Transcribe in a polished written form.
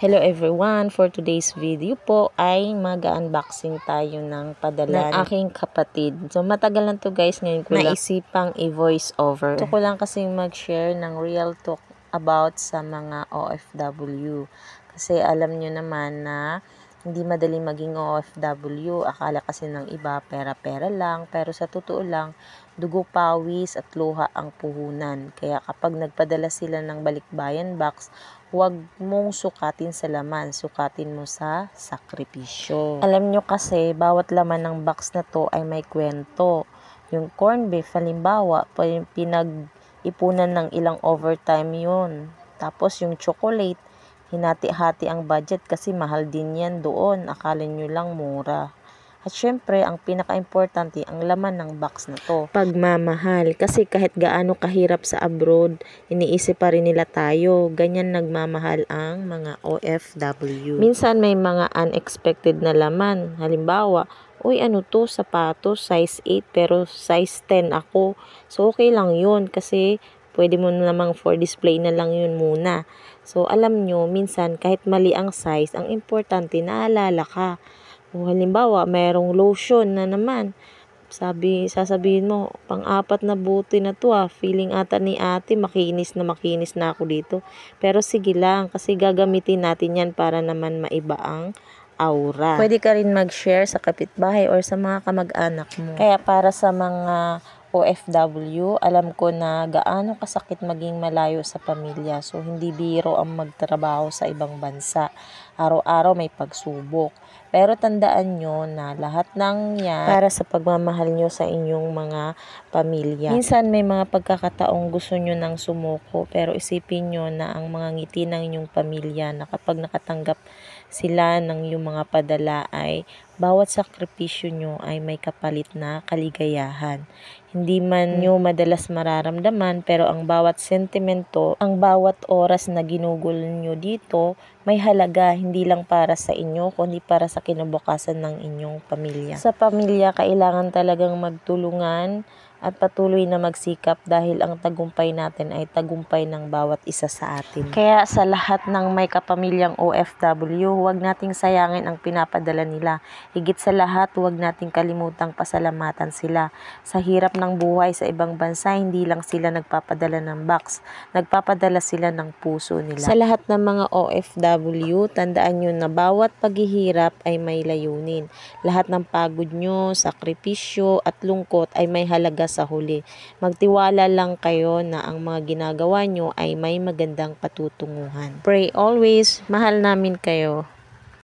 Hello everyone! For today's video po ay mag-unboxing tayo ng padala ng aking kapatid. So matagal na to guys, ngayon ko naisipang i-voice over. Gusto ko lang kasing mag-share ng real talk about sa mga OFW. Kasi alam nyo naman na hindi madaling maging OFW. Akala kasi ng iba pera-pera lang, pero sa totoo lang, dugo, pawis at luha ang puhunan. Kaya kapag nagpadala sila ng balikbayan box, huwag mong sukatin sa laman, sukatin mo sa sakripisyo. Alam nyo kasi, bawat laman ng box na to ay may kwento. Yung corn beef, halimbawa, pinag-ipunan ng ilang overtime yun. Tapos yung chocolate, hinati-hati ang budget kasi mahal din yan doon. Akala nyo lang mura. At syempre, ang pinaka-importante, ang laman ng box na to. Pagmamahal. Kasi kahit gaano kahirap sa abroad, iniisip pa rin nila tayo. Ganyan nagmamahal ang mga OFW. Minsan may mga unexpected na laman. Halimbawa, uy ano to, sapatos, size 8 pero size 10 ako. So okay lang yun kasi pwede mo namang for display na lang yun muna. So alam nyo, minsan kahit mali ang size, ang importante naalala ka. Kung halimbawa, mayroong lotion na naman, sasabihin mo, pang-apat na buti na to feeling ata ni ate, makinis na ako dito. Pero sige lang, kasi gagamitin natin yan para naman maiba ang aura. Pwede ka rin mag-share sa kapitbahay or sa mga kamag-anak mo. Kaya para sa mga OFW, alam ko na gaano kasakit maging malayo sa pamilya. So, hindi biro ang magtrabaho sa ibang bansa. Araw-araw may pagsubok. Pero tandaan nyo na lahat ng yan para sa pagmamahal nyo sa inyong mga pamilya. Minsan may mga pagkakataong gusto nyo nang sumuko, pero isipin nyo na ang mga ngiti ng inyong pamilya na kapag nakatanggap sila ng yung mga padala ay bawat sakripisyo nyo ay may kapalit na kaligayahan. Hindi man nyo madalas mararamdaman, pero ang bawat sentimento, ang bawat oras na ginugol nyo dito, may halaga hindi lang para sa inyo, kundi para sa kinabukasan ng inyong pamilya. Sa pamilya, kailangan talagang magtulungan at patuloy na magsikap dahil ang tagumpay natin ay tagumpay ng bawat isa sa atin. Kaya sa lahat ng may kapamilyang OFW, huwag nating sayangin ang pinapadala nila. Higit sa lahat, huwag nating kalimutang pasalamatan sila. Sa hirap ng buhay sa ibang bansa, hindi lang sila nagpapadala ng box, nagpapadala sila ng puso nila. Sa lahat ng mga OFW, tandaan nyo na bawat paghihirap ay may layunin. Lahat ng pagod nyo, sakripisyo at lungkot ay may halaga sa huli. Magtiwala lang kayo na ang mga ginagawa nyo ay may magandang patutunguhan. Pray always. Mahal namin kayo.